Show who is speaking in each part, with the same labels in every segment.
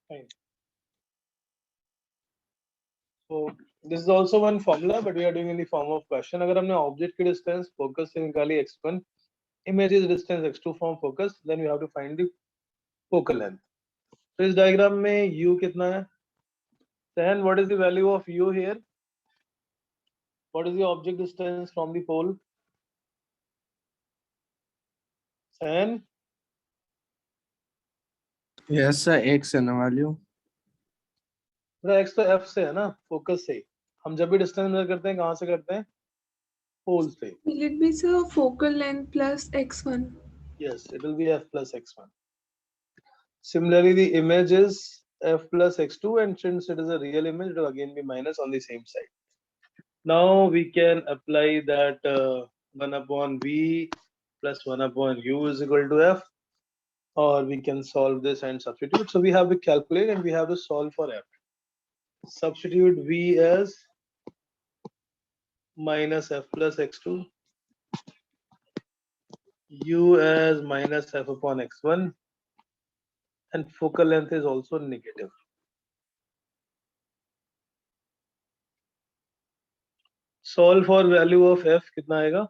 Speaker 1: Fine. So this is also one formula, but we are doing in the form of question. अगर हमने object की distance focus से निकाली x1, image is distance x2 from focus, then we have to find the focal length. तो इस diagram में u कितना है? Then what is the value of u here? What is the object distance from the pole? Then
Speaker 2: Yes sir, x है ना value.
Speaker 1: x तो f से है ना, focus से. हम जब भी distance measure करते हैं कहाँ से करते हैं? Pole से.
Speaker 3: Will it be sir focal length plus x1?
Speaker 1: Yes, it will be f plus x1. Similarly, the image is f plus x2, and since it is a real image, it will again be minus on the same side. Now we can apply that 1 upon v plus 1 upon u is equal to f, or we can solve this and substitute. So we have to calculate and we have to solve for f. Substitute v as minus f plus x2, u as minus f upon x1, and focal length is also negative. Solve for value of f कितना आएगा?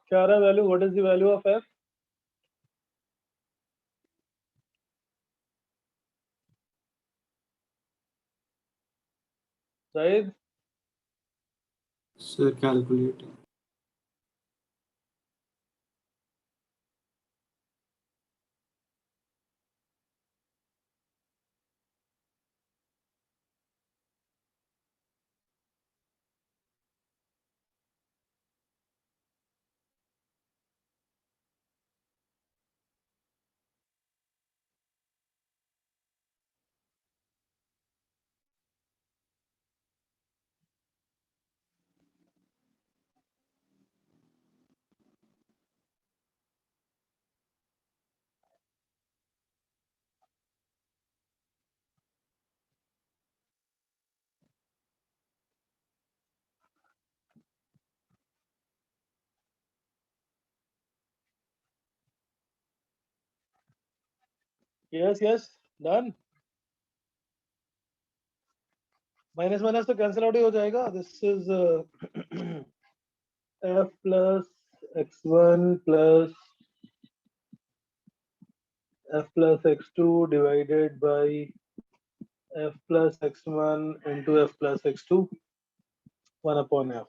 Speaker 1: क्या आ रहा value? What is the value of f? Right?
Speaker 2: Sir, calculating.
Speaker 1: Yes, done. Minus minus तो cancel out ही हो जाएगा. This is f plus x1 plus f plus x2 divided by f plus x1 into f plus x2, 1 upon f.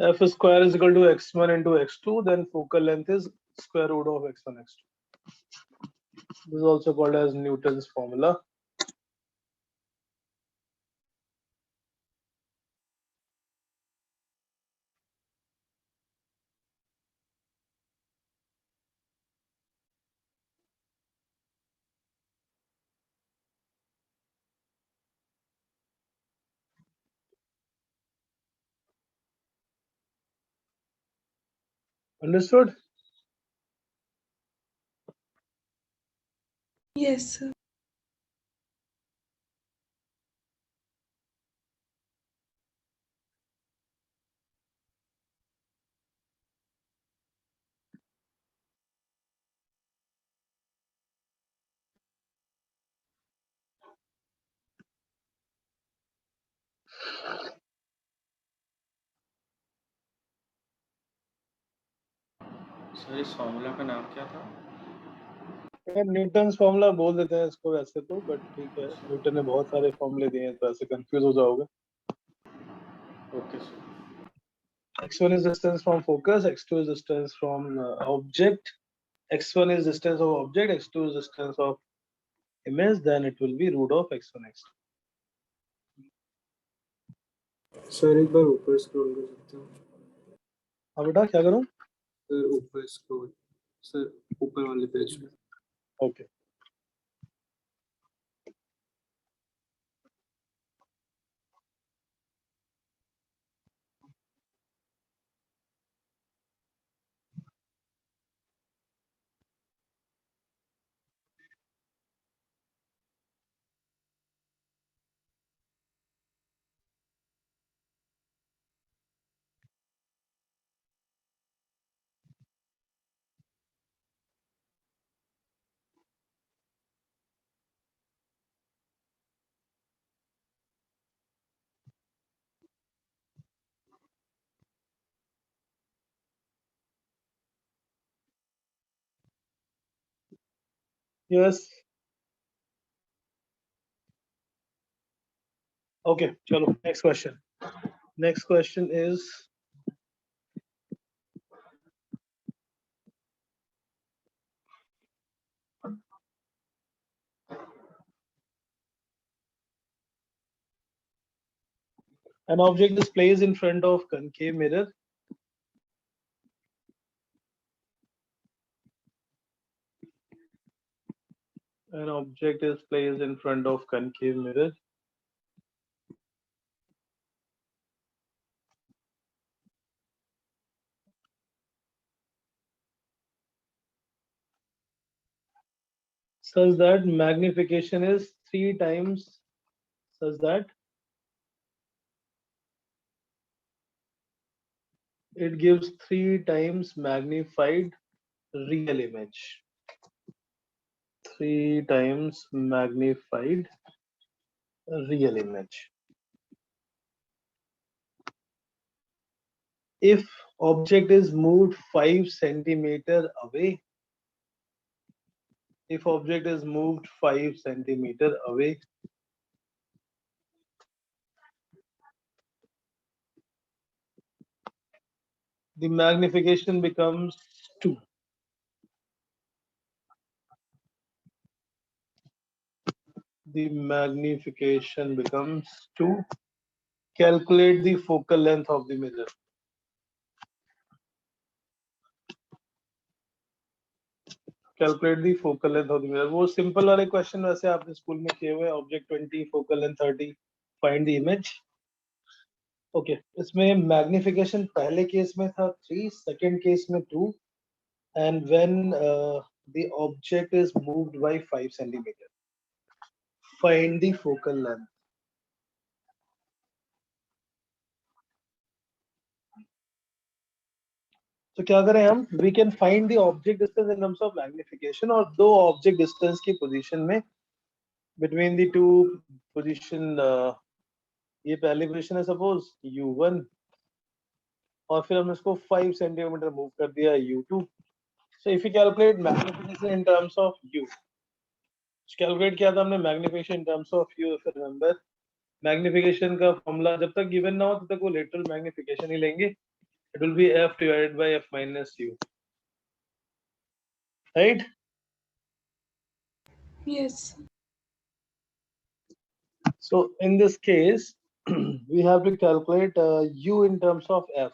Speaker 1: F square is equal to x1 into x2, then focal length is square root of x1 x2. This is also called as Newton's formula. Understood?
Speaker 3: Yes sir.
Speaker 2: Sir इस formula का नाम क्या था?
Speaker 1: Newton's formula बोल देते हैं इसको वैसे तो, बट ठीक है, न्यूटन ने बहुत सारे फॉर्मूले दिए हैं तो ऐसे कंफ्यूज हो जाओगे.
Speaker 2: Okay sir.
Speaker 1: x1 is distance from focus, x2 is distance from object, x1 is distance of object, x2 is distance of image, then it will be root of x1 x2.
Speaker 4: Sir एक बार ऊपर scroll कर सकते हो?
Speaker 1: हाँ बेटा क्या करूं?
Speaker 4: Sir ऊपर स्क्रॉल, सर ऊपर वाले पेज पे.
Speaker 1: Okay. Yes. Okay, chalo, next question. Next question is an object is placed in front of concave mirror. An object is placed in front of concave mirror. Such that magnification is 3 times such that it gives 3 times magnified real image. 3 times magnified real image. If object is moved 5 centimeter away, if object is moved 5 centimeter away, the magnification becomes 2. The magnification becomes 2. Calculate the focal length of the mirror. Calculate the focal length of the mirror. वो simple वाले question वैसे आपने school में किए हुए, object 20, focal length 30, find the image. Okay, इसमें magnification पहले case में था 3, second केस में 2, and when the object is moved by 5 centimeter, find the focal length. तो क्या करें हम? We can find the object distance in terms of magnification और दो object distance की position में between the two position, ये पहली position है suppose u1 और फिर हमने इसको 5 centimeter move कर दिया u2. So if you calculate magnification in terms of u, calculate किया था हमने magnification in terms of u, if you remember, magnification का formula जब तक given ना हो तब तक वो lateral magnification ही लेंगे. It will be f divided by f minus u, right?
Speaker 3: Yes.
Speaker 1: So in this case, we have to calculate u in terms of f.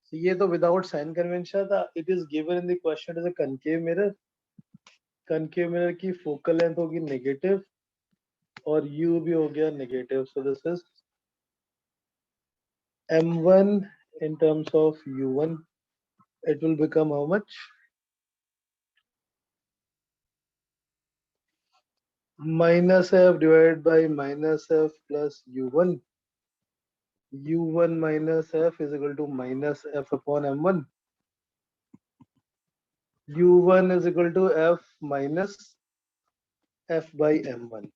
Speaker 1: So ये तो without sign convention था. It is given in the question as a concave mirror. Concave mirror की focal length होगी negative और u भी हो गया negative. So this is m1 in terms of u1. It will become how much? Minus f divided by minus f plus u1. u1 minus f is equal to minus f upon m1. u1 is equal to f minus f by m1.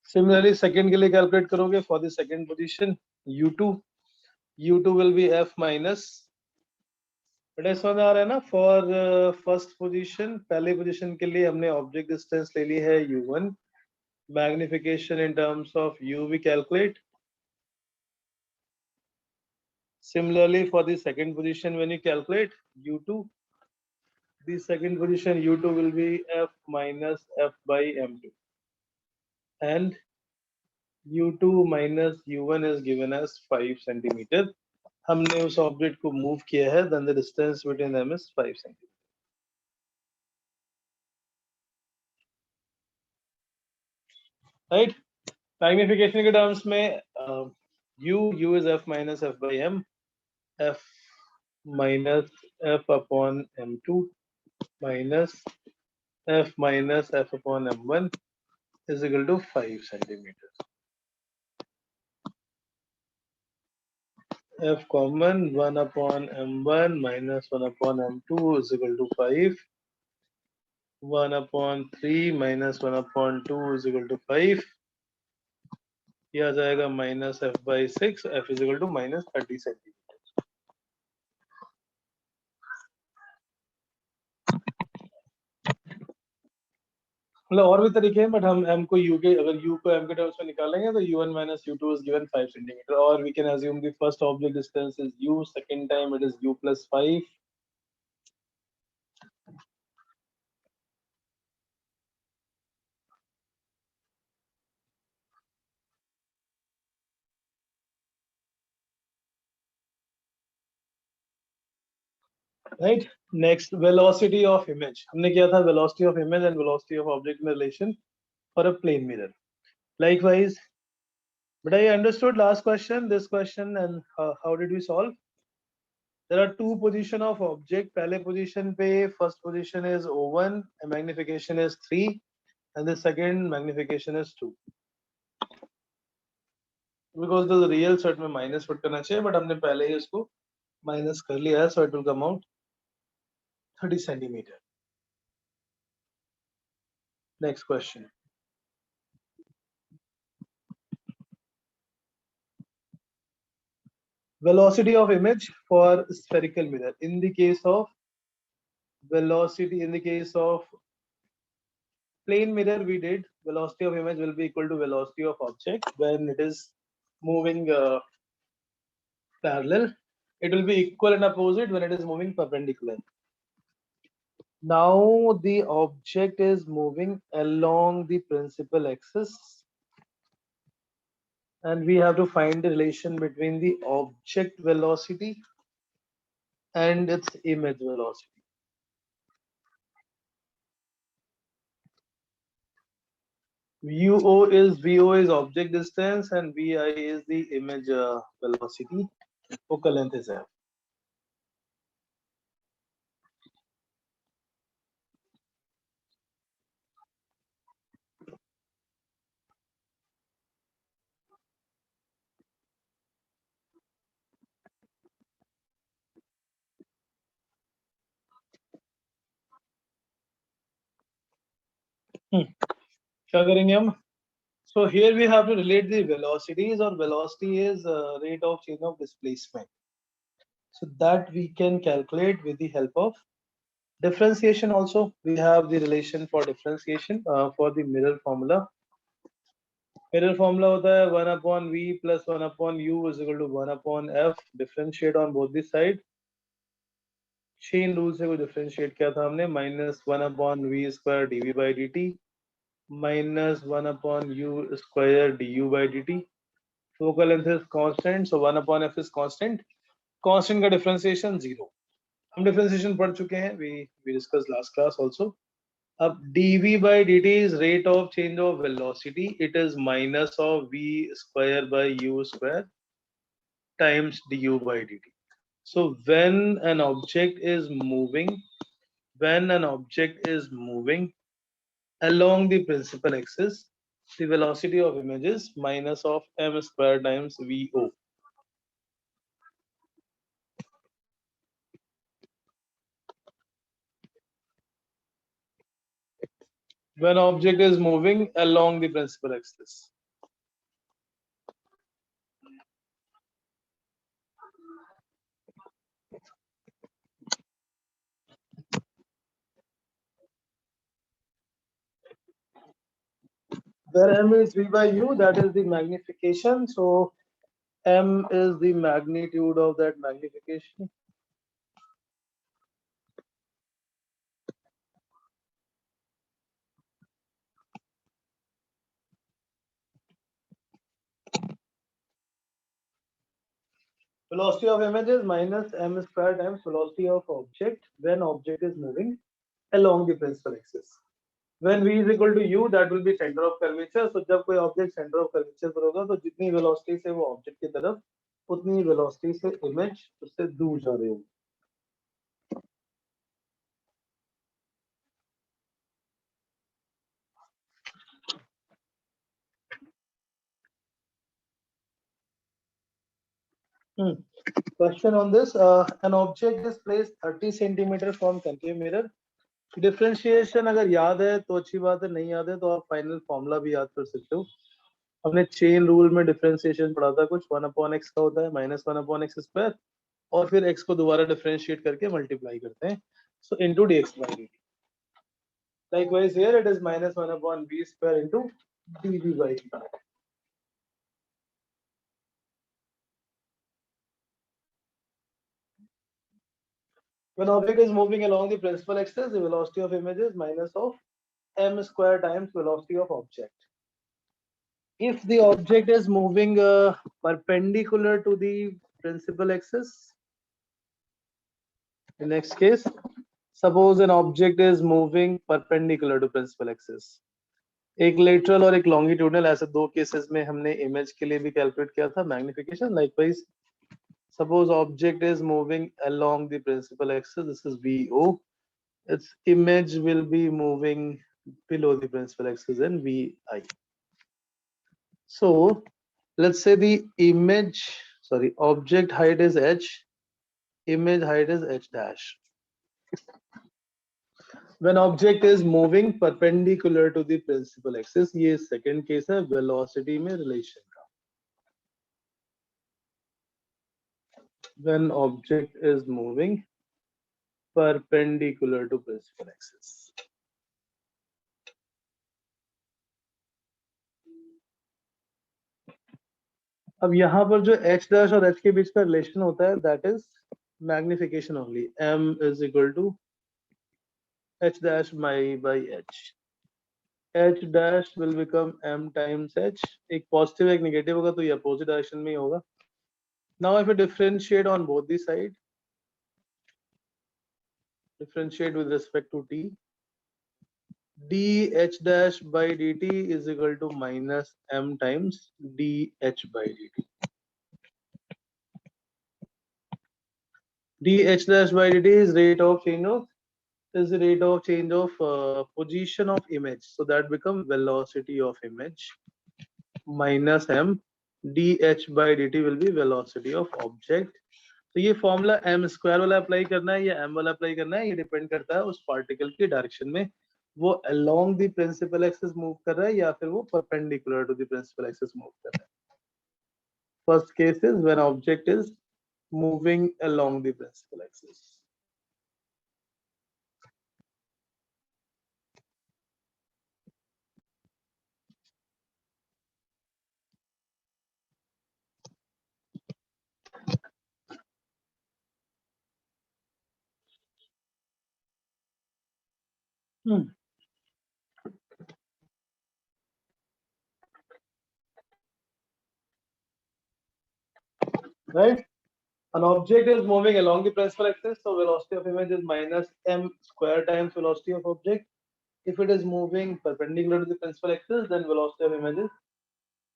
Speaker 1: Similarly, second के लिए calculate करोगे for the second position u2. u2 will be f minus. बेटा समझ आ रहा है ना? For first position, पहले position के लिए हमने object distance ले ली है u1 Magnification in terms of u we calculate. Similarly, for the second position, when you calculate u2, the second position u2 will be f minus f by m2, and u2 minus u1 is given as 5 centimeter. हमने उस object को move किया है, then the distance between them is 5 centimeter. Right? Magnification के terms में u is f minus f by m, f minus f upon m2 minus f minus f upon m1 is equal to 5 centimeters. F common 1 upon m1 minus 1 upon m2 is equal to 5. 1 upon 3 minus 1 upon 2 is equal to 5. ये आ जाएगा minus f by 6, f is equal to minus 30 centimeters. मतलब और भी तरीके हैं, but हम m को u के, अगर u को m के टर्म्स में निकालेंगे तो u1 minus u2 is given 5 centimeter, or we can assume the first object distance is u, second time it is u plus 5. Right? Next, velocity of image. हमने किया था velocity of image and velocity of object in relation for a plane mirror. Likewise, but I understood last question, this question, and how did we solve? There are two position of object. पहले position पे first position is O1, and magnification is 3, and the second magnification is 2. Because the real set में minus put करना चाहिए, but हमने पहले ही उसको minus कर लिया है, so it will come out 30 centimeter. Next question. Velocity of image for spherical mirror. In the case of velocity, in the case of plane mirror, we did velocity of image will be equal to velocity of object when it is moving parallel. It will be equal and opposite when it is moving perpendicular. Now the object is moving along the principal axis, and we have to find the relation between the object velocity and its image velocity. VO is object distance and VI is the image velocity. Focal length is f. क्या करेंगे हम? So here we have to relate the velocities, or velocity is rate of change of displacement. So that we can calculate with the help of differentiation. Also, we have the relation for differentiation for the mirror formula. Mirror formula होता है 1 upon v plus 1 upon u is equal to 1 upon f. Differentiate on both the side. Chain rule से कोई differentiate किया था हमने, minus 1 upon v square dv by dt minus 1 upon u square du by dt. Focal length is constant, so 1 upon f is constant. Constant का differentiation 0. हम differentiation पढ़ चुके हैं, we discussed last class also. अब dv by dt is rate of change of velocity. It is minus of v square by u square times du by dt. So when an object is moving along the principal axis, the velocity of image is minus of m square times vo. When object is moving along the principal axis. where m is v by u, that is the magnification. So m is the magnitude of that magnification. Velocity of image is minus m square times velocity of object when object is moving along the principal axis. When v is equal to u, that will be center of curvature. So जब कोई object center of curvature पर होगा तो जितनी velocity से वो object की तरफ उतनी velocity से image उससे दूर जा रही होगी. Question on this: an object is placed 30 centimeter from concave mirror. Differentiation अगर याद है तो अच्छी बात है, नहीं याद है तो आप फाइनल फॉर्मूला भी याद कर सकते हो. हमने चेन रूल में डिफरेंशिएशन पढ़ा था, कुछ 1/x का होता है माइनस 1/x स्क्वायर और फिर x को दोबारा डिफरेंशिएट करके मल्टीप्लाई करते हैं. सो into dx by dt. Likewise here it is minus 1/v square into dv by dt. When object is moving along the principal axis, the velocity of image is minus of m square times velocity of object. If the object is moving perpendicular to the principal axis, in next case, suppose an object is moving perpendicular to principal axis. एक lateral और एक longitudinal, ऐसे दो cases में हमने image के लिए भी calculate किया था magnification. Likewise, suppose object is moving along the principal axis, this is VO, its image will be moving below the principal axis and VI. So let's say the object height is h, image height is h dash. When object is moving perpendicular to the principal axis, ये second case है velocity में relation का. When object is moving perpendicular to principal axis. अब यहाँ पर जो h dash और h के बीच का रिलेशन होता है, that is magnification only. m is equal to h dash by h. h dash will become m times h. एक positive एक negative होगा तो ये opposite direction में ही होगा. Now if we differentiate on both the side, differentiate with respect to t, dh dash by dt is equal to minus m times dh by dt. dh dash by dt is rate of change of position of image, so that become velocity of image minus m dh by dt will be velocity of object. तो ये formula m square वाला apply करना है या m वाला apply करना है, ये डिपेंड करता है उस पार्टिकल की डायरेक्शन में, वो along the principal axis move कर रहा है या फिर वो perpendicular to the principal axis move कर रहा है. First case is when object is moving along the principal axis. Right? An object is moving along the principal axis, so velocity of image is minus m square times velocity of object. If it is moving perpendicular to the principal axis, then velocity of image is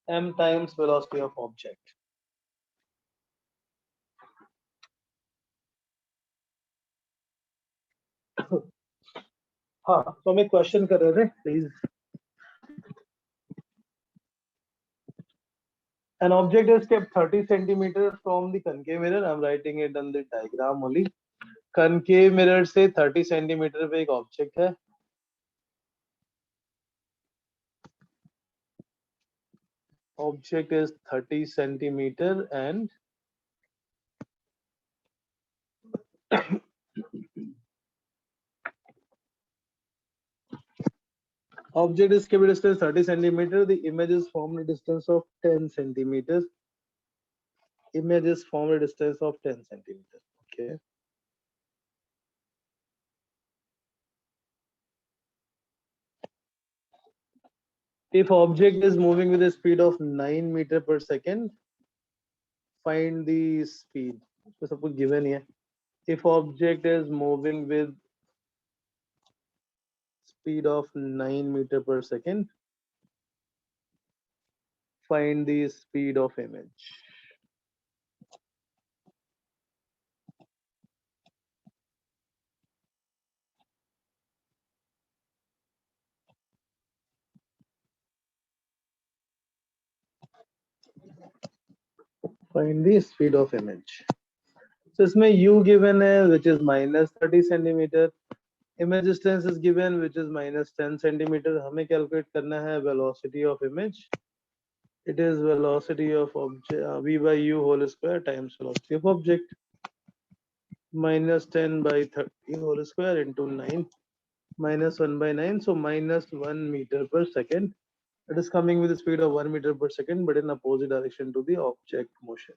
Speaker 1: m times velocity of object. हाँ, तो हम एक question कर रहे थे, please. An object is kept 30 centimeters from the concave mirror. I'm writing it on the diagram only. Concave mirror से 30 centimeter पे एक object है. Object is 30 centimeter and Object is kept at distance 30 centimeter. The image is formed at distance of 10 centimeters. Image is formed at distance of 10 centimeters. Okay. If object is moving with a speed of 9 meter per second, find the speed. So suppose given here. If object is moving with speed of 9 meter per second, find the speed of image. Find the speed of image. So इसमें u given है which is minus 30 centimeter. Image distance is given which is minus 10 centimeter. हमें calculate करना है velocity of image. It is velocity of object v by u whole square times velocity of object. Minus 10 by 30 whole square into 9 minus 1 by 9, so minus 1 meter per second. It is coming with a speed of 1 meter per second but in opposite direction to the object motion.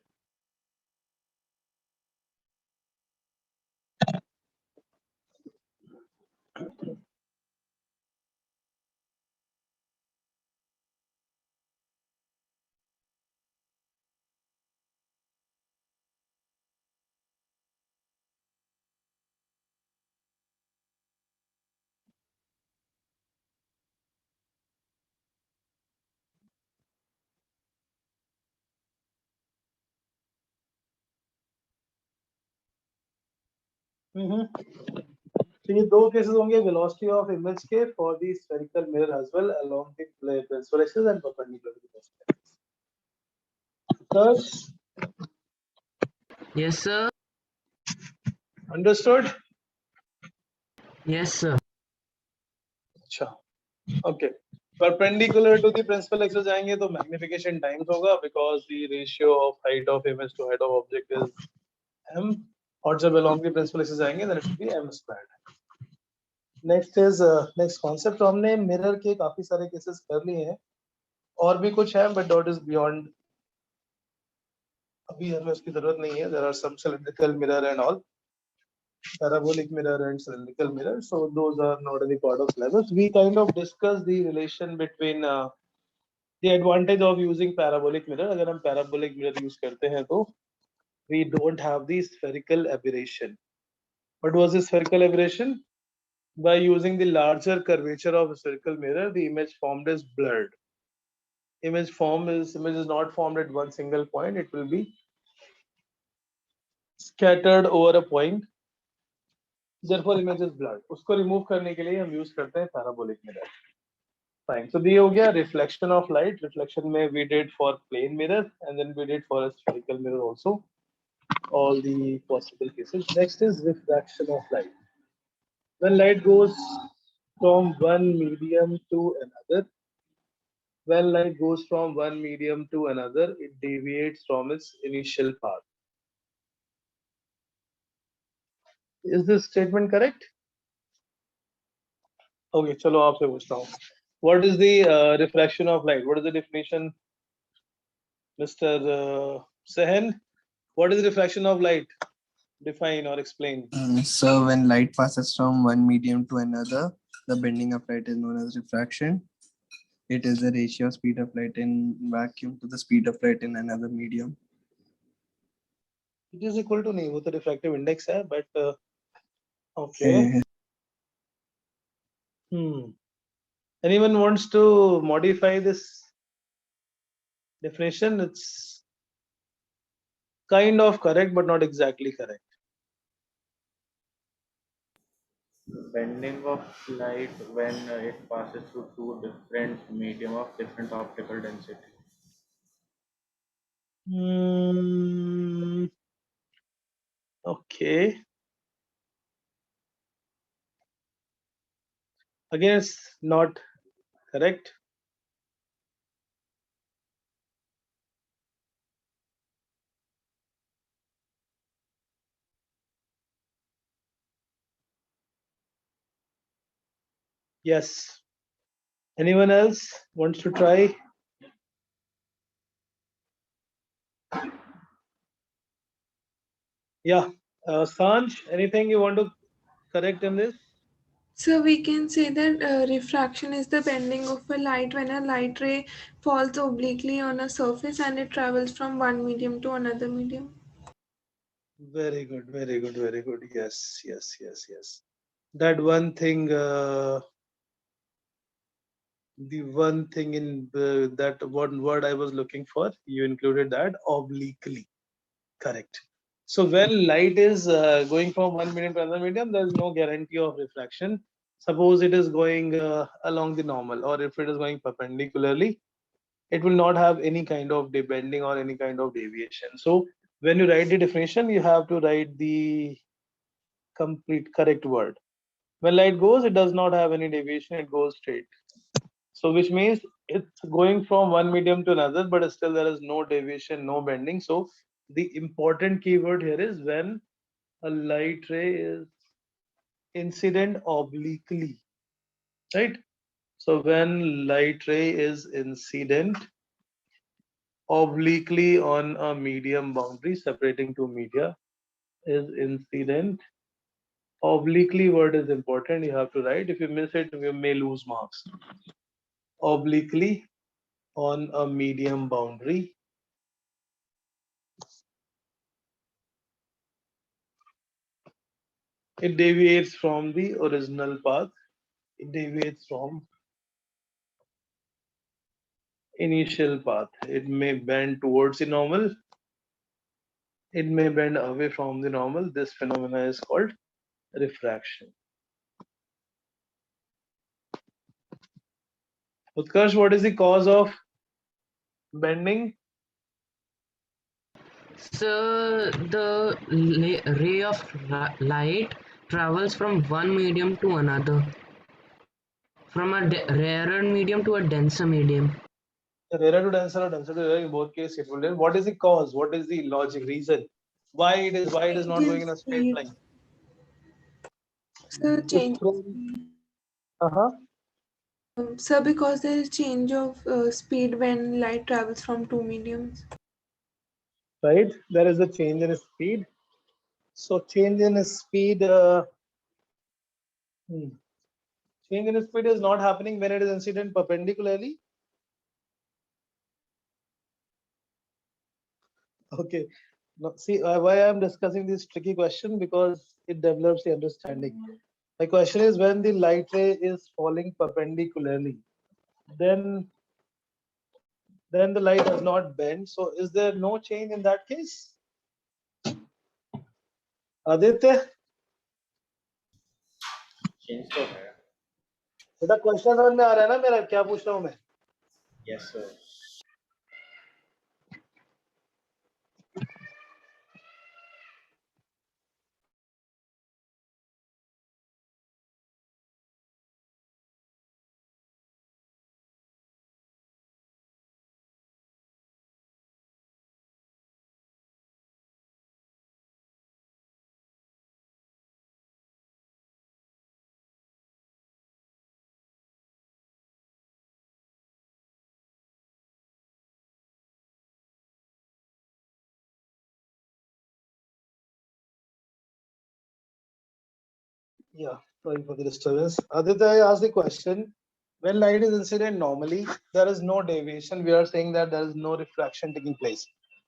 Speaker 1: तो ये दो cases होंगे velocity of image के for the spherical mirror as well along the principal axis and perpendicular to the principal axis.
Speaker 5: Yes, sir.
Speaker 1: Understood?
Speaker 5: Yes, sir.
Speaker 1: अच्छा, okay. Perpendicular to the principal axis जाएंगे तो magnification times होगा because the ratio of height of image to height of object is m. और जब along the principal axis जाएंगे then it should be m squared. Next is next concept. तो हमने mirror के काफी सारे केसेस कर लिए हैं और भी कुछ है बट डॉट इज बियॉन्ड, अभी हमें उसकी जरूरत नहीं है. There are some cylindrical mirror and all, parabolic mirror and cylindrical mirror, so those are not any part of syllabus. We kind of discuss the relation between the advantage of using parabolic mirror. अगर हम parabolic mirror use करते हैं तो we don't have the spherical aberration. What was the spherical aberration? By using the larger curvature of a spherical mirror, the image formed is blurred. Image is not formed at one single point. It will be scattered over a point. Therefore, image is blurred. उसको remove करने के लिए हम use करते हैं parabolic mirror. Fine. So ये हो गया reflection of light. Reflection में we did for plane mirror and then we did for a spherical mirror also. All the possible cases. Next is refraction of light. When light goes from one medium to another, when light goes from one medium to another, it deviates from its initial path. Is this statement correct? Okay, चलो आपसे पूछता हूँ. What is the refraction of light? What is the definition, Mr. Sehen? What is refraction of light? Define or explain.
Speaker 6: So when light passes from one medium to another, the bending of light is known as refraction. It is the ratio of speed of light in vacuum to the speed of light in another medium.
Speaker 1: It is equal to नहीं, वो तो refractive index है, but okay. Anyone wants to modify this definition? It's kind of correct, but not exactly correct.
Speaker 2: Bending of light when it passes through two different medium of different optical density.
Speaker 1: Okay. Again, it's not correct. Yes. Anyone else wants to try? Yeah, Sanj, anything you want to correct in this?
Speaker 3: So we can say that refraction is the bending of a light when a light ray falls obliquely on a surface and it travels from one medium to another medium.
Speaker 1: Very good, very good, very good. Yes, yes, yes, yes. That one thing, the one thing in that one word I was looking for, you included that obliquely. Correct. So when light is going from one medium to another medium, there is no guarantee of refraction. Suppose it is going along the normal, or if it is going perpendicularly, it will not have any kind of bending or any kind of deviation. So when you write the definition, you have to write the complete correct word. When light goes, it does not have any deviation, it goes straight. So which means it's going from one medium to another, but still there is no deviation, no bending. So the important keyword here is when a light ray is incident obliquely, right? So when light ray is incident obliquely on a medium boundary separating two media is incident. Obliquely word is important, you have to write. If you miss it, you may lose marks. Obliquely on a medium boundary it deviates from the original path. It deviates from initial path. It may bend towards the normal. It may bend away from the normal. This phenomena is called refraction. Utkarsh, what is the cause of bending?
Speaker 5: So the ray of light travels from one medium to another, from a rarer medium to a denser medium.
Speaker 1: Rarer to denser or denser to rarer, in both cases it will bend. What is the cause? What is the logic, reason? Why it is not
Speaker 3: Change
Speaker 1: going
Speaker 3: in
Speaker 1: in a straight
Speaker 3: speed.
Speaker 1: line?
Speaker 3: So change.
Speaker 1: Uh-huh.
Speaker 3: So because there is change of speed when light travels from two mediums.
Speaker 1: Right? There is a change in speed. So change in speed, change in speed is not happening when it is incident perpendicularly. Okay. Now, see why I am discussing this tricky question, because it develops the understanding. My question is, when the light ray is falling perpendicularly, then the light does not bend. So is there no change in that case? Aditya,
Speaker 2: change तो है.
Speaker 1: बेटा question समझ में आ रहा है ना मेरा क्या पूछ रहा हूँ मैं?
Speaker 2: Yes sir.
Speaker 1: Yeah, sorry for the disturbance. Aditya, I asked the question. When light is incident normally, there is no deviation. We are saying that there is no refraction taking place.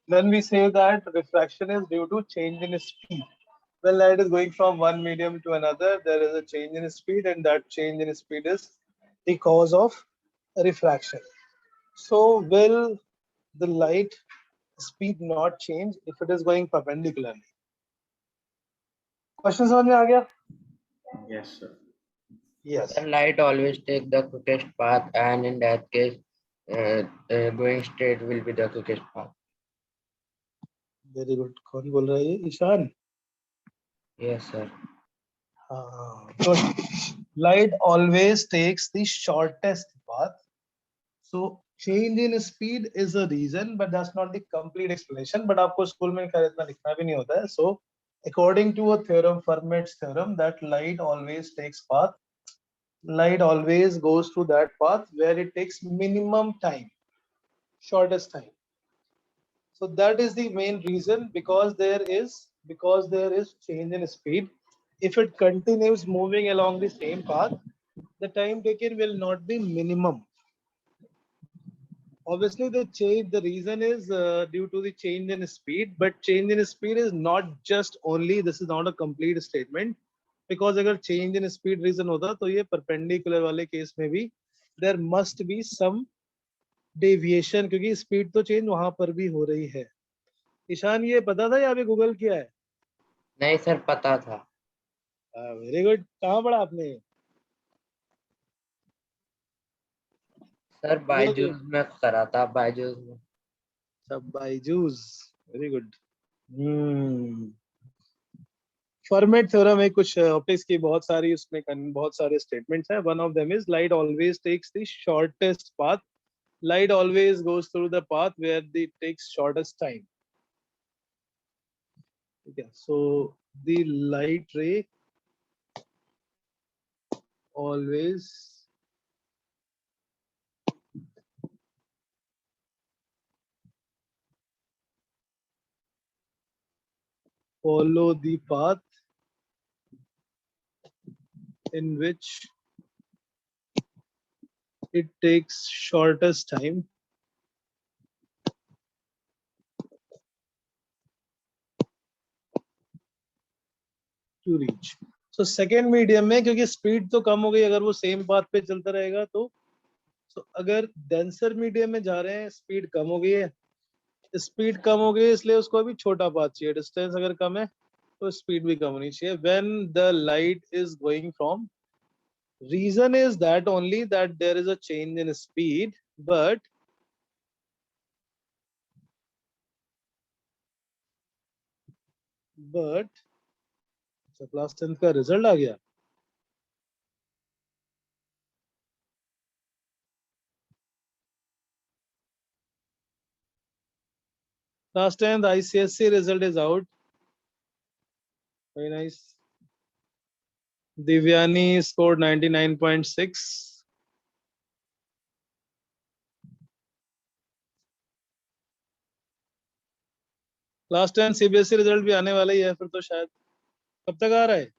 Speaker 1: Then we say that refraction is due to change in speed. When light is going from one medium to another, there is a change in speed, and that change in speed is the cause of refraction. So will the light speed not change if it is going perpendicularly? Question समझ में आ गया?
Speaker 2: Yes sir.
Speaker 1: Yes.
Speaker 5: The light always take the quickest path, and in that case, going straight will be the quickest path.
Speaker 1: Very good. कौन बोल रहा है ये? Ishan.
Speaker 5: Yes, sir.
Speaker 1: Good. Light always takes the shortest path. So change in speed is a reason, but that's not the complete explanation. But आपको school में खैर इतना लिखना भी नहीं होता है. So according to a theorem, Fermat's theorem, that light always takes path light always goes through that path where it takes minimum time, shortest time. So that is the main reason, because there is change in speed. If it continues moving along the same path, the time taken will not be minimum. Obviously, the reason is due to the change in speed, but change in speed is not just only, this is not a complete statement, because अगर change in speed reason होता तो ये perpendicular वाले case में भी there must be some deviation, क्योंकि speed तो change वहां पर भी हो रही है. ईशान, ये पता था या अभी गूगल किया है?
Speaker 5: नहीं सर, पता था.
Speaker 1: Very good. कहाँ पढ़ा आपने?
Speaker 5: सर बायजूस में करा था, बायजूस में.
Speaker 1: सब Byju's. Very good. Format theorem है, कुछ ऑप्टिक्स की बहुत सारी, उसमें बहुत सारे स्टेटमेंट्स हैं. One of them is light always takes the shortest path. Light always goes through the path where the takes shortest time. ठीक है. So the light ray always follow the path in which it takes shortest time to reach. So second medium में क्योंकि speed तो कम हो गई, अगर वो same path पे चलता रहेगा तो अगर denser medium में जा रहे हैं, speed कम हो गई है, स्पीड कम हो गई इसलिए उसको अभी छोटा पाथ चाहिए. डिस्टेंस अगर कम है तो स्पीड भी कम होनी चाहिए. When the light is going from, reason is that only that there is a change in speed, but class 10th का रिजल्ट आ गया. Class 10th ICSE result is out. Very nice. Divyani scored 99.6. Class 10 CBSE result भी आने वाला ही है फिर तो शायद. कब तक आ रहा है?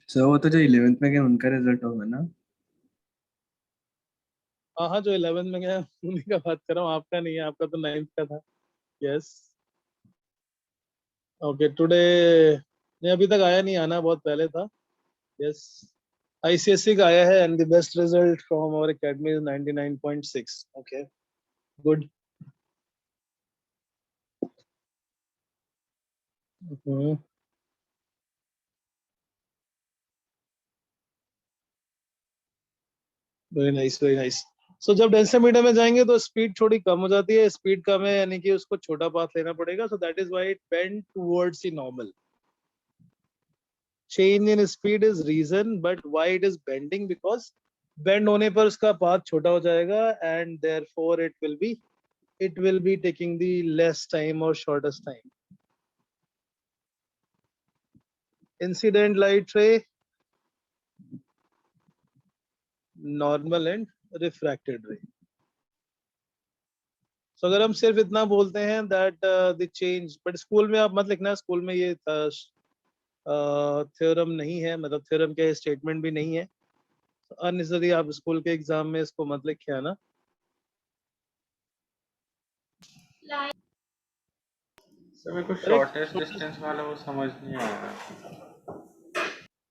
Speaker 6: सर वो तो जो 11th में गए उनका रिजल्ट होगा ना?
Speaker 1: हाँ, जो 11th में गया उन्हीं का बात कर रहा हूँ, आपका नहीं है. आपका तो 9th का था. यस. ओके. टुडे नहीं, अभी तक आया नहीं, आना बहुत पहले था. यस. ICSE का आया है and the best result from our academy is 99.6. Okay, good. Very nice, very nice. So जब डेंसर मीडियम में जाएंगे तो स्पीड थोड़ी कम हो जाती है. स्पीड कम है यानी कि उसको छोटा पाथ लेना पड़ेगा. So that is why it bend towards the normal. change in speed is reason, but why it is bending? Because bend होने पर उसका path छोटा हो जाएगा and therefore it will be taking the less time or shortest time. Incident light ray, normal and refracted ray. So अगर हम सिर्फ इतना बोलते हैं that the change, but school में आप मत लिखना, स्कूल में ये थ्योरम नहीं है, मतलब थ्योरम के स्टेटमेंट भी नहीं है. अननेसेसरी आप स्कूल के एग्जाम में इसको मत लिखे आना.
Speaker 2: सर मेरे को शॉर्टेस्ट डिस्टेंस वाला वो समझ नहीं आ रहा.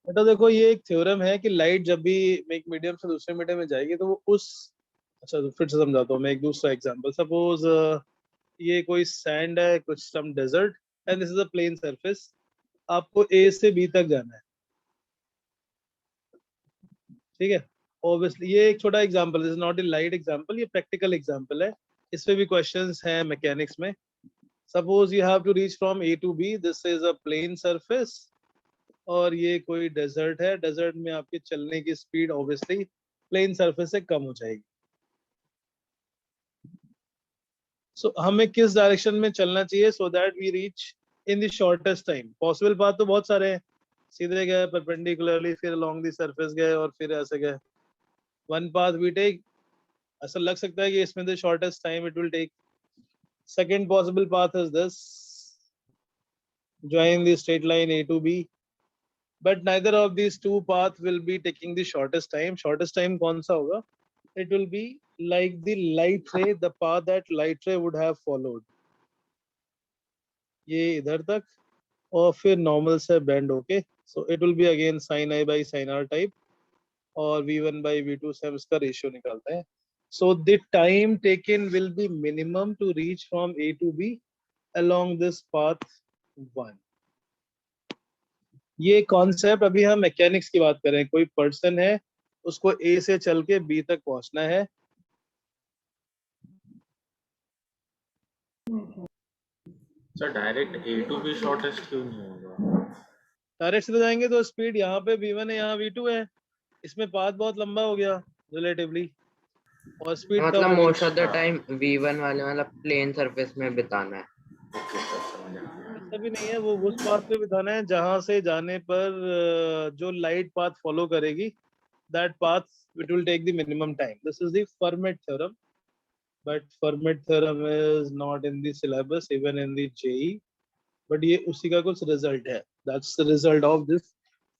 Speaker 1: बेटा देखो, ये एक थ्योरम है कि लाइट जब भी एक मीडियम से दूसरे मीडियम में जाएगी तो वो उस, अच्छा तो फिर से समझाता हूँ मैं एक दूसरा एग्जांपल. सपोज ये कोई सैंड है, कुछ some desert, and this is a plane surface. आपको ए से बी तक जाना है. ठीक है. ऑब्वियसली ये एक छोटा example is not a light example, ये प्रैक्टिकल एग्जांपल है. इसमें भी क्वेश्चंस हैं मैकेनिक्स में. Suppose you have to reach from A to B. This is a plane surface और ये कोई डेजर्ट है. डेजर्ट में आपके चलने की स्पीड ऑब्वियसली प्लेन सरफेस से कम हो जाएगी. सो हमें किस डायरेक्शन में चलना चाहिए so that we reach in the shortest time? Possible path तो बहुत सारे हैं, सीधे गए, परपेंडिकुलरली, फिर अलोंग द सरफेस गए और फिर ऐसे गए. वन पाथ वी टेक, ऐसा लग सकता है कि इसमें the shortest time it will take. Second possible path is this, join the straight line A to B, but neither of these two paths will be taking the shortest time. Shortest time कौन सा होगा? It will be like the light ray, the path that light ray would have followed. ये इधर तक और फिर normal से bend होके, so it will be again sin I by sin R type और V1 by V2 से हम इसका ratio निकालते हैं. So the time taken will be minimum to reach from A to B along this path 1. ये concept अभी हम mechanics की बात कर रहे हैं. कोई पर्सन है, उसको ए से चल के बी तक पहुंचना है.
Speaker 2: Sir direct A to B shortest क्यों नहीं होगा?
Speaker 1: डायरेक्ट से जाएंगे तो स्पीड यहाँ पे v1 है, यहाँ v2 है, इसमें पाथ बहुत लंबा हो गया रिलेटिवली और स्पीड
Speaker 7: मतलब most of the time V1 वाले मतलब प्लेन सरफेस में बिताना है.
Speaker 2: ओके सर, समझ आ गया.
Speaker 1: ऐसा भी नहीं है, वो उस पाथ पे बिताना है जहां से जाने पर जो लाइट पाथ फॉलो करेगी, that path it will take the minimum time. This is the Fermat theorem, but Fermat theorem is not in the syllabus even in the JEE, but ये उसी का कुछ रिजल्ट है. That's the result of this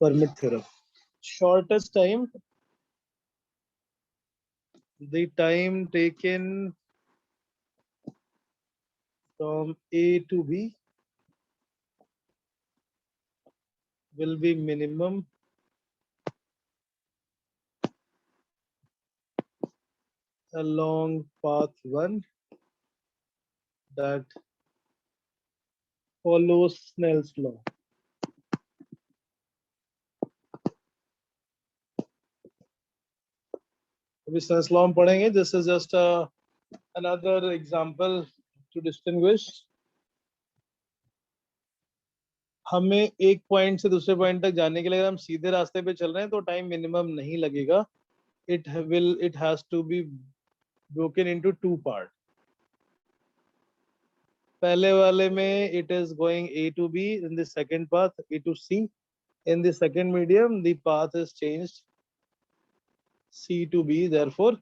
Speaker 1: Fermat theorem. Shortest time, the time taken from A to B will be minimum along path 1 that follows Snell's law. अभी Snell's law हम पढ़ेंगे. This is just another example to distinguish. हमें एक point से दूसरे point तक जाने के लिए अगर हम सीधे रास्ते पे चल रहे हैं तो टाइम मिनिमम नहीं लगेगा. It has to be broken into two parts. पहले वाले में it is going A to B, in the second path A to C. In the second medium the path is changed C to B, therefore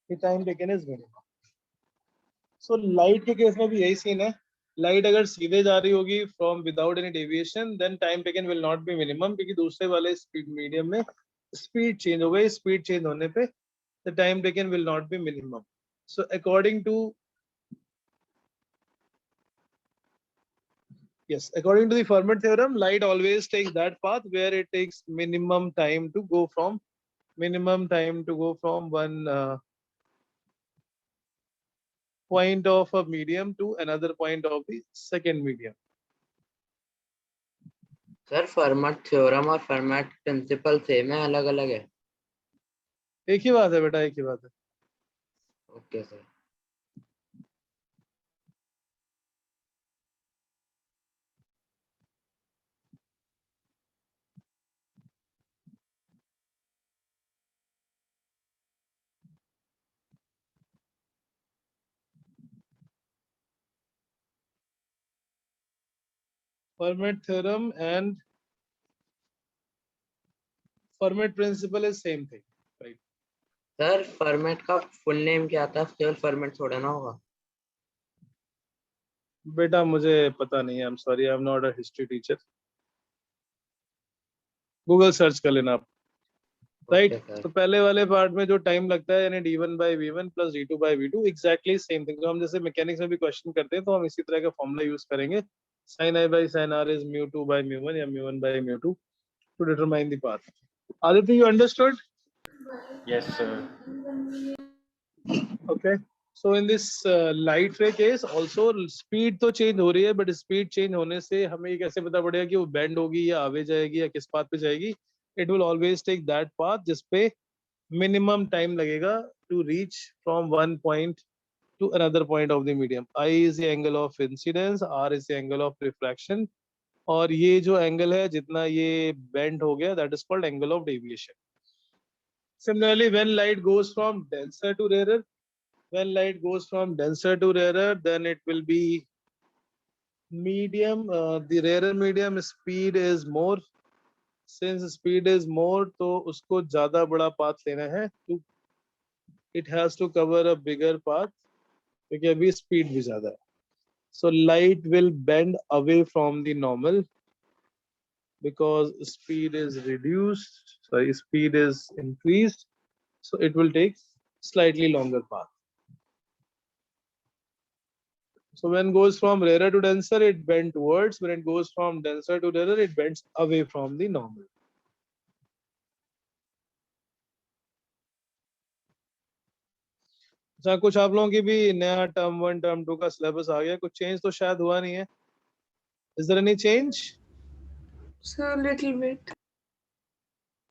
Speaker 1: the time taken is minimum. So light के case में भी यही scene है. Light अगर सीधे जा रही होगी from without any deviation, then time taken will not be minimum, क्योंकि दूसरे वाले स्पीड मीडियम में स्पीड चेंज हो गई. स्पीड चेंज होने पे the time taken will not be minimum. So according to the Fermat theorem, light always takes that path where it takes minimum time to go from one point of a medium to another point of the second medium.
Speaker 7: Sir format theorem और format principal same है, अलग अलग है?
Speaker 1: एक ही बात है बेटा, एक ही बात है.
Speaker 7: Okay sir.
Speaker 1: Fermat theorem and Fermat principle is same thing, right?
Speaker 7: Sir format का फुल नेम क्या था? केवल फर्मेट थोड़ा ना होगा.
Speaker 1: बेटा मुझे पता नहीं है, I'm sorry, I'm not a history teacher. Google search कर लेना आप. राइट. तो पहले वाले पार्ट में जो टाइम लगता है यानी d1 by v1 plus d2 by v2, exactly same thing. जो हम जैसे मैकेनिक्स में भी क्वेश्चन करते हैं तो हम इसी तरह का फॉर्मूला यूज करेंगे. sin I by sin R is mu2 by mu1 या mu1 by mu2 to determine the path. Aditya, you understood?
Speaker 2: Yes sir.
Speaker 1: Okay. So in this light ray case also speed तो change हो रही है, but speed change होने से हमें ये कैसे पता पड़ेगा कि वो bend होगी या आगे जाएगी या किस path पे जाएगी? It will always take that path जिस पे minimum time लगेगा to reach from one point to another point of the medium. I is the angle of incidence, R is the angle of refraction, और ये जो angle है जितना ये bend हो गया, that is called angle of deviation. Similarly, when light goes from denser to rarer, When light goes from denser to rarer, then it will be medium. The rarer medium speed is more. Since speed is more, तो उसको ज़्यादा बड़ा path लेना है. To it has to cover a bigger path क्योंकि अभी speed भी ज़्यादा है. So light will bend away from the normal because speed is reduced. Sorry, speed is increased. So it will take slightly longer path. So when it goes from rarer to denser, it bends towards. When it goes from denser to rarer, it bends away from the normal. अच्छा, कुछ आप लोगों की भी नया term 1 term 2 का syllabus आ गया, कुछ चेंज तो शायद हुआ नहीं है. Is there any change?
Speaker 3: So little bit.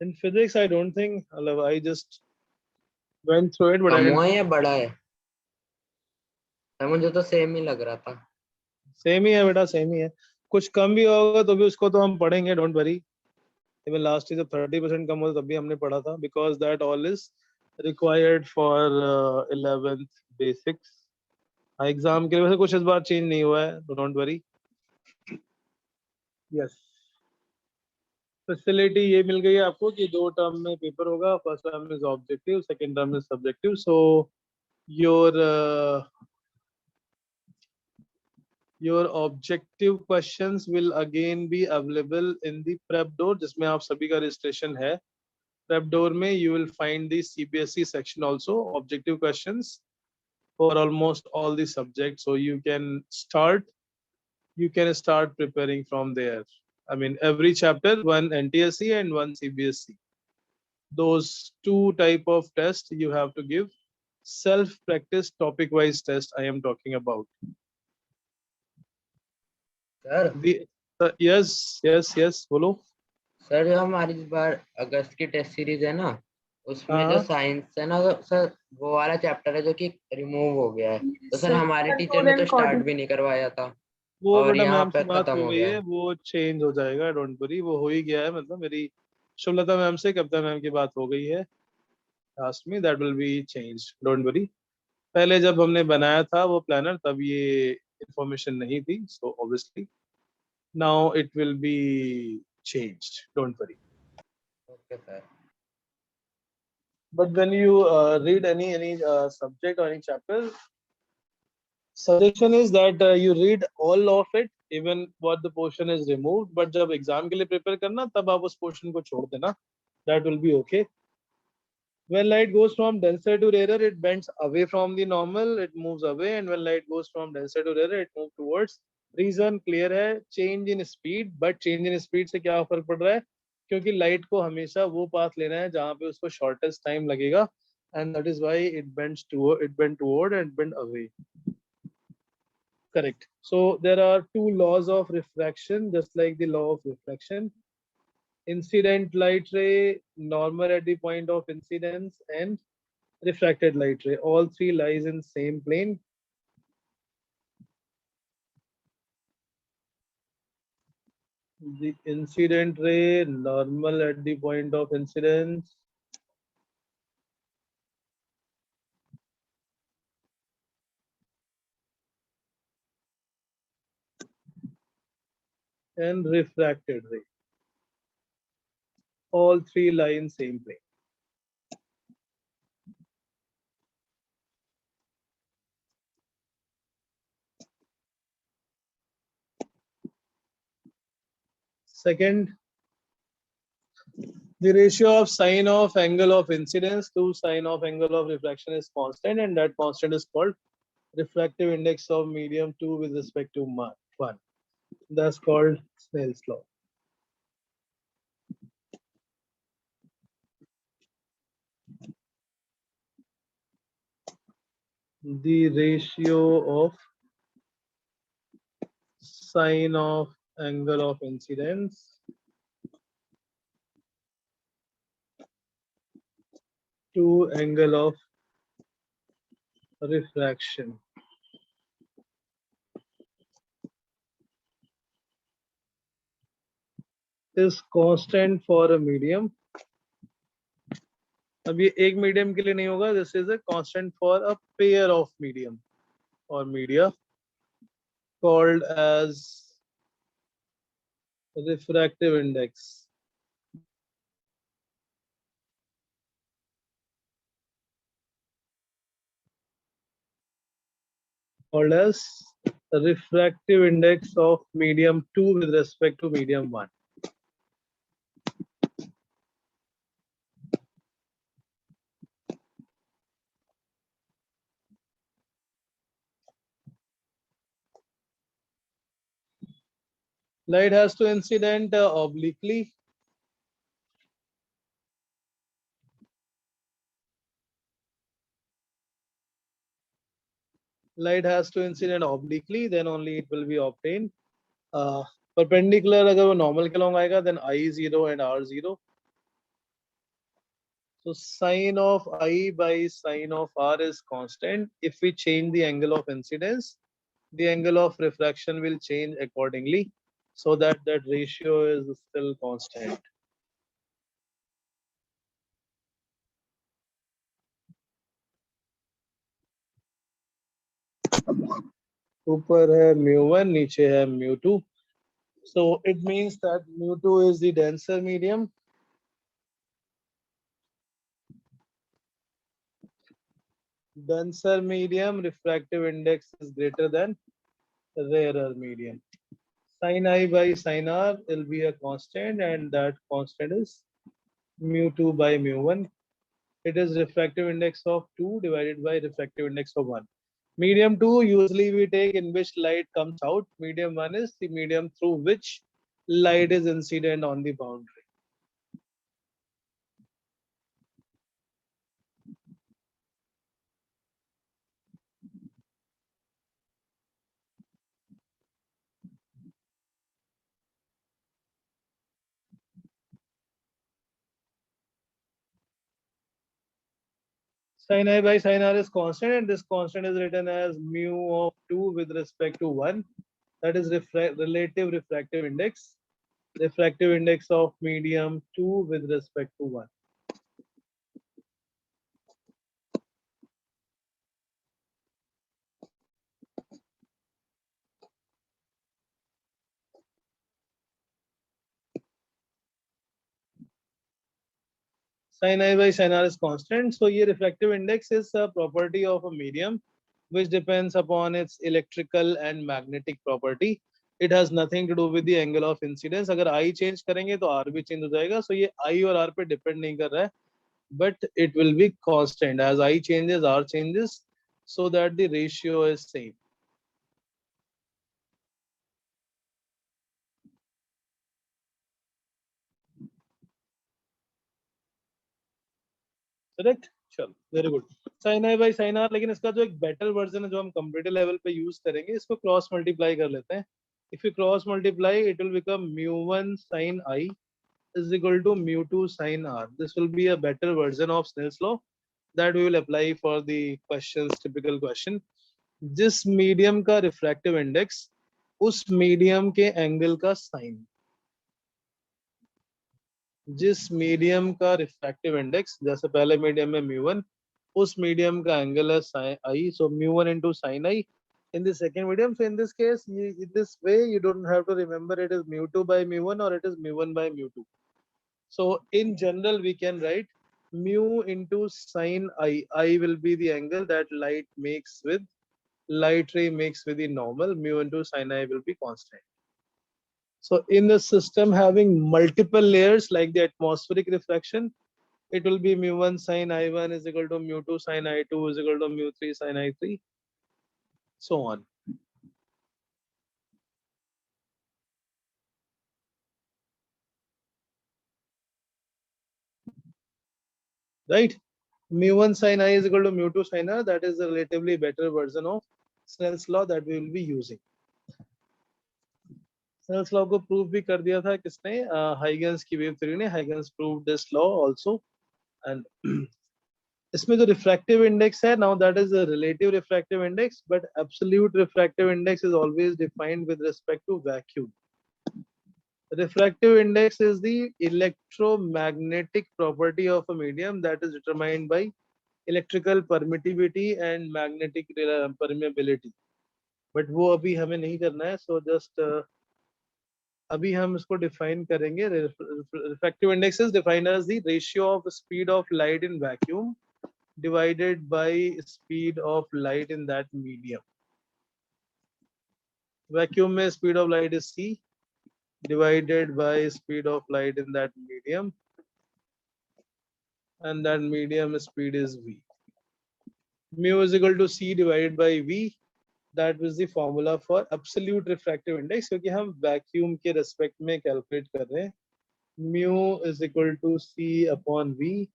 Speaker 1: In physics, I don't think. I just went through it, but I
Speaker 7: come
Speaker 1: didn't.
Speaker 7: हुआ है या बड़ा है? सर मुझे तो सेम ही लग रहा था.
Speaker 1: सेम ही है बेटा, सेम ही है. कुछ कम भी होगा तो भी उसको तो हम पढ़ेंगे, don't worry. Even last year जब 30% कम हुआ तब भी हमने पढ़ा था, because that all is required for 11th basics. Exam के लिए वैसे कुछ इस बार चेंज नहीं हुआ है, तो डोंट वरी. यस, फैसिलिटी ये मिल गई है आपको कि 2 टर्म में पेपर होगा. First term is objective, second term is subjective. So your objective questions will again be available in the prep door, जिसमें आप सभी का registration है. Prep door में you will find the CBSE section also, objective questions for almost all the subjects. So you can start preparing from there. I mean, every chapter, one NTSE and one CBSE. Those 2 type of tests you have to give. Self-practice topic-wise test I am talking about.
Speaker 7: Sir
Speaker 1: yes, बोलो.
Speaker 7: Sir जो हमारी इस बार अगस्त की test series है ना, उसमें जो
Speaker 1: हाँ.
Speaker 7: साइंस है ना, तो सर वो वाला चैप्टर है जो कि रिमूव हो गया है. तो सर
Speaker 3: So
Speaker 7: हमारे टीचर
Speaker 3: control
Speaker 7: ने
Speaker 3: and
Speaker 7: तो स्टार्ट
Speaker 3: coordinate.
Speaker 7: भी नहीं करवाया था
Speaker 1: वो
Speaker 7: और
Speaker 1: बेटा
Speaker 7: यहाँ
Speaker 1: मैम से
Speaker 7: पे
Speaker 1: बात
Speaker 7: खत्म
Speaker 1: हो
Speaker 7: हो
Speaker 1: गई
Speaker 7: गया
Speaker 1: है,
Speaker 7: है.
Speaker 1: वो चेंज हो जाएगा, डोंट वरी. वो हो ही गया है, मतलब मेरी शुभलता मैम से, कविता मैम की बात हो गई है लास्ट में. That will be change, don't worry. पहले जब हमने बनाया था वो प्लानर, तब ये इंफॉर्मेशन नहीं थी. So obviously now it will be changed, don't worry.
Speaker 7: Okay sir.
Speaker 1: But when you read any subject or any chapter, suggestion is that you read all of it, even what the portion is removed. But जब exam के लिए prepare करना, तब आप उस portion को छोड़ देना. That will be okay. When light goes from denser to rarer, it bends away from the normal, it moves away. And when light goes from denser to rarer, it moves towards. Reason clear है, change in speed. But change in speed से क्या फर्क पड़ रहा है? क्योंकि light को हमेशा वो path लेना है जहाँ पे उसको shortest time लगेगा. And that is why it bent toward and bend away. Correct. So there are 2 laws of refraction, just like the law of reflection. Incident light ray, normal at the point of incidence, and refracted light ray. All 3 lies in same plane. The incident ray, normal at the point of incidence, and refracted ray. All 3 lie in same plane. Second, the ratio of sine of angle of incidence to sine of angle of refraction is constant, and that constant is called refractive index of medium 2 with respect to Mach 1. That's called Snell's law. The ratio of sine of angle of incidence to angle of refraction is constant for a medium अब ये एक medium के लिए नहीं होगा, this is a constant for a pair of medium और media called as refractive index. Called as refractive index of medium 2 with respect to medium 1. Light has to incident obliquely. Light has to incident obliquely, then only it will be obtained. Perpendicular अगर वो normal के along आएगा, then I0 and R0. So sine of I by sine of R is constant. If we change the angle of incidence, the angle of refraction will change accordingly, so that ratio is still constant. ऊपर है mu1, नीचे है mu2. So it means that mu2 is the denser medium. Denser medium refractive index is greater than rarer medium. Sin I by sin R will be a constant, and that constant is mu2 by mu1. It is refractive index of 2 divided by refractive index of 1. Medium 2 usually we take in which light comes out. Medium 1 is the medium through which light is incident on the boundary. Sin I by sin R is constant, and this constant is written as mu of 2 with respect to 1. That is relative refractive index. Refractive index of medium 2 with respect to 1. Sin I by sin R is constant. So here refractive index is a property of a medium which depends upon its electrical and magnetic property. It has nothing to do with the angle of incidence. अगर I change करेंगे तो R भी change हो जाएगा. So ये I और R पे depend नहीं कर रहा है, but it will be constant. As I changes, R changes, so that the ratio is same. Correct, चलो very good. Sine i by sine r, लेकिन इसका जो एक बेटर वर्जन है जो हम कंप्यूटर लेवल पे यूज करेंगे, इसको क्रॉस मल्टीप्लाई कर लेते हैं. If you cross multiply it will become mu1 sin I is equal to mu2 sin R. This will be a better version of Snell's law that we will apply for the questions, typical question. जिस medium का refractive index उस medium के angle का sign, जिस medium का refractive index, जैसे पहले medium में mu1, उस मीडियम का एंगल है sin I, so mu1 into sin I in the second medium. So in this case, in this way you don't have to remember it is mu2 by mu1 or it is mu1 by mu2. So in general we can write mu into sin I. I will be the angle that light ray makes with the normal. Mu into sin I will be constant. So in the system having multiple layers like the atmospheric refraction, it will be mu1 sin I1 is equal to mu2 sin I2 is equal to mu3 sin I3, so on. Right? Mu1 sin I is equal to mu2 sin R. That is a relatively better version of Snell's law that we will be using. Snell's law को prove भी कर दिया था किसने? Huygens की wave theory ने. Huygens proved this law also. And इसमें जो refractive index है, now that is a relative refractive index, but absolute refractive index is always defined with respect to vacuum. Refractive index is the electromagnetic property of a medium that is determined by electrical permittivity and magnetic permeability. But वो अभी हमें नहीं करना है, so just अभी हम इसको define करेंगे. Refractive index is defined as the ratio of speed of light in vacuum divided by speed of light in that medium. Vacuum में speed of light is c divided by speed of light in that medium, and that medium speed is v. Mu is equal to c divided by v. That is the formula for absolute refractive index, क्योंकि हम vacuum के respect में calculate कर रहे हैं. Mu is equal to c upon v,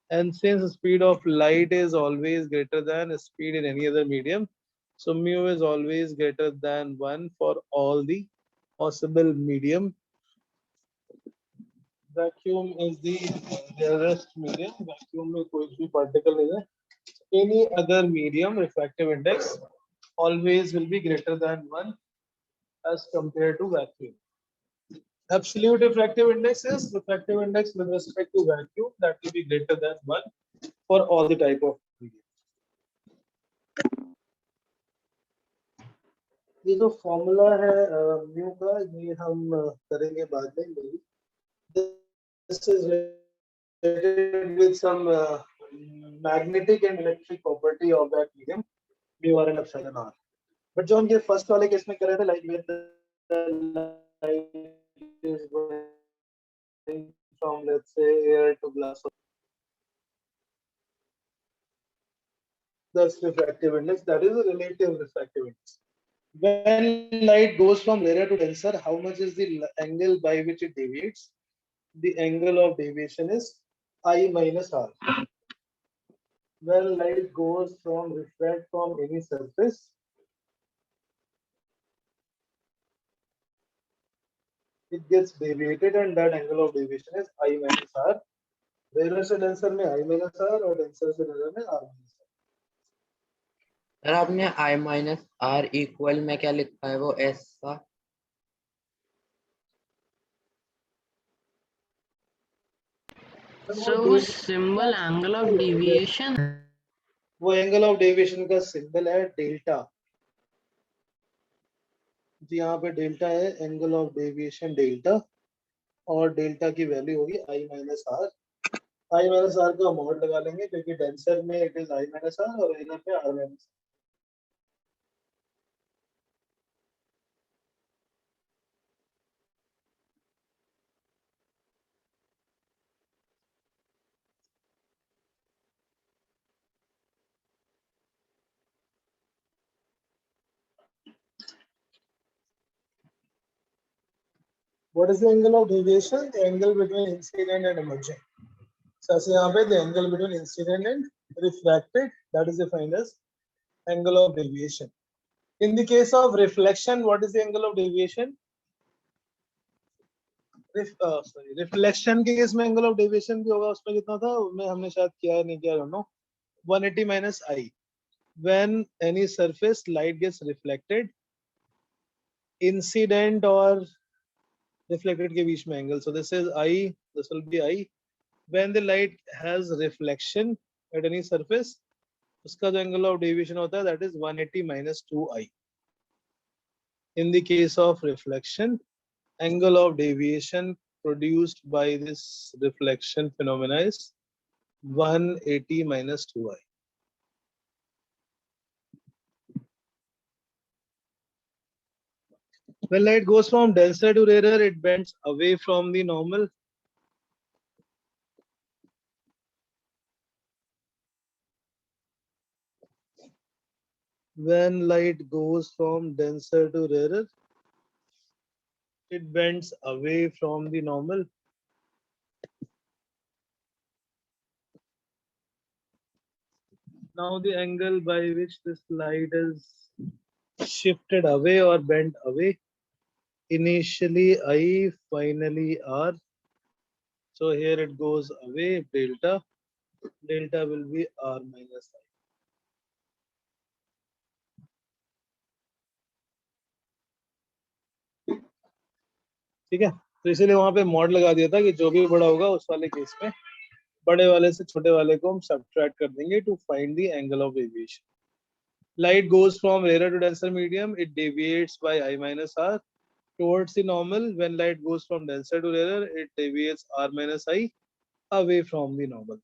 Speaker 1: and since speed of light is always greater than speed in any other medium, so mu is always greater than 1 for all the possible medium. Vacuum is the rarest medium. Vacuum में कोई भी particle नहीं है. Any other medium refractive index always will be greater than 1 as compared to vacuum. Absolute refractive index is refractive index with respect to vacuum that will be greater than 1 for all the type of medium. ये जो formula है mu का, ये हम करेंगे बाद में. maybe. This is related with some magnetic and electric property of that medium, mu r and epsilon r. But जो हम ये फर्स्ट वाले केस में कर रहे थे, like when the light is going from, let's say, air to glass, that's refractive index. That is a relative refractive index. When light goes from rarer to denser, how much is the angle by which it deviates? The angle of deviation is I minus r. When light goes from refract from any surface, it gets deviated, and that angle of deviation is I minus r. Rarer से denser में I minus r और denser से rarer में r minus r.
Speaker 7: Sir आपने I minus R equal में क्या लिखा है वो ऐसा?
Speaker 5: So वो symbol angle of deviation,
Speaker 1: वो एंगल ऑफ डेविएशन का सिंबल है डेल्टा. जी यहाँ पे डेल्टा है, एंगल ऑफ डेविएशन डेल्टा, और डेल्टा की वैल्यू होगी I minus are. I minus are का मॉड लगा लेंगे क्योंकि डेंसर में it is I minus are और रेनर पे R minus. What is the angle of deviation? The angle between incident and emergent. So ऐसे यहाँ पे the angle between incident and refracted, that is defined as angle of deviation. In the case of reflection, what is the angle of deviation? Reflection के case में angle of deviation भी होगा. उसमें कितना था, मैं हमने शायद किया नहीं किया, I don't know. 180 minus I. When any surface light gets reflected, incident or reflected के बीच में angle. So this is I. This will be I. When the light has reflection at any surface, उसका जो angle of deviation होता है, that is 180 minus 2I. In the case of reflection, angle of deviation produced by this reflection phenomena is 180 minus 2I. When light goes from denser to rarer, it bends away from the normal. When light goes from denser to rarer, it bends away from the normal. Now the angle by which this light is shifted away or bent away, initially I, finally R. So here it goes away, delta. Delta will be R minus I. ठीक है, तो इसीलिए वहां पे mod लगा दिया था कि जो भी बड़ा होगा उस वाले केस में बड़े वाले से छोटे वाले को हम सब्ट्रैक्ट कर देंगे to find the angle of deviation. Light goes from rarer to denser medium. It deviates by I minus R towards the normal. When light goes from denser to rarer, it deviates R minus I away from the normal.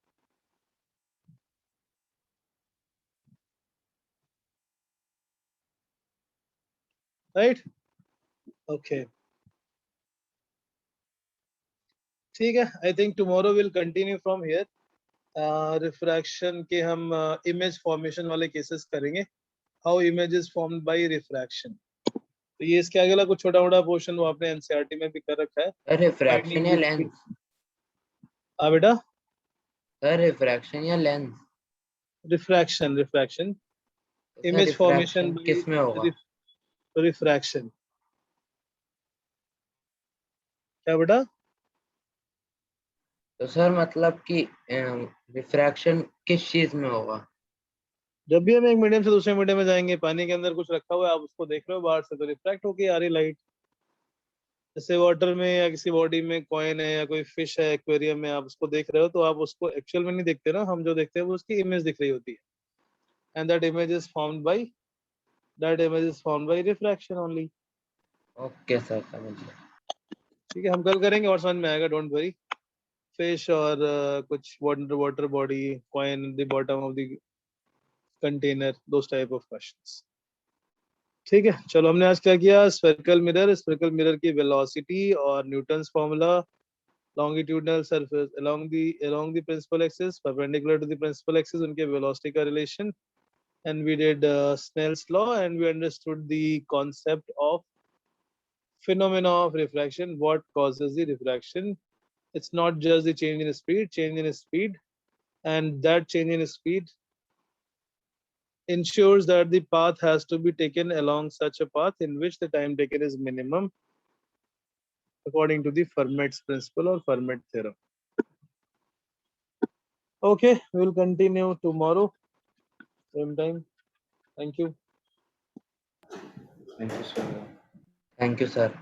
Speaker 1: Right? Okay. ठीक है. I think tomorrow we'll continue from here. Refraction के हम image formation वाले cases करेंगे. How image is formed by refraction. तो ये इसके आगे वाला कुछ छोटा मोटा पोर्शन वो आपने एनसीईआरटी में भी कर रखा है.
Speaker 7: सर रिफ्रैक्शन या लेंस?
Speaker 1: हाँ बेटा.
Speaker 7: सर रिफ्रैक्शन या लेंस?
Speaker 1: रिफ्रैक्शन.
Speaker 7: तो सर
Speaker 1: Image formation
Speaker 7: रिफ्रैक्शन किस में होगा?
Speaker 1: रिफ्रैक्शन. क्या बेटा?
Speaker 7: तो सर मतलब कि रिफ्रैक्शन किस चीज में होगा?
Speaker 1: जब भी हम एक मीडियम से दूसरे मीडियम में जाएंगे, पानी के अंदर कुछ रखा हुआ है, आप उसको देख रहे हो बाहर से, तो रिफ्रैक्ट होके आ रही लाइट. जैसे वाटर में या किसी बॉडी में कॉइन है या कोई फिश है एक्वेरियम में, आप उसको देख रहे हो तो आप उसको एक्चुअल में नहीं देखते ना. हम जो देखते हैं वो उसकी इमेज दिख रही होती है. And that image is formed by refraction only.
Speaker 7: Okay sir समझ गया.
Speaker 1: ठीक है, हम कल करेंगे और समझ में आएगा, डोंट वरी. फिश और कुछ water body, coin at the bottom of the container, those type of questions. ठीक है, चलो हमने आज क्या किया. स्फेरिकल मिरर की वेलोसिटी और Newton's formula, longitudinal surface along the principal axis perpendicular to the principal axis, उनके velocity का relation, and we did Snell's law, and we understood the concept of phenomena of refraction. What causes the refraction? It's not just the change in speed, and that change in speed ensures that the path has to be taken along such a path in which the time taken is minimum according to the Fermat's principle or Fermat theorem. Okay, we will continue tomorrow, same time. Thank you.
Speaker 2: Thank you, sir.
Speaker 7: Thank you sir.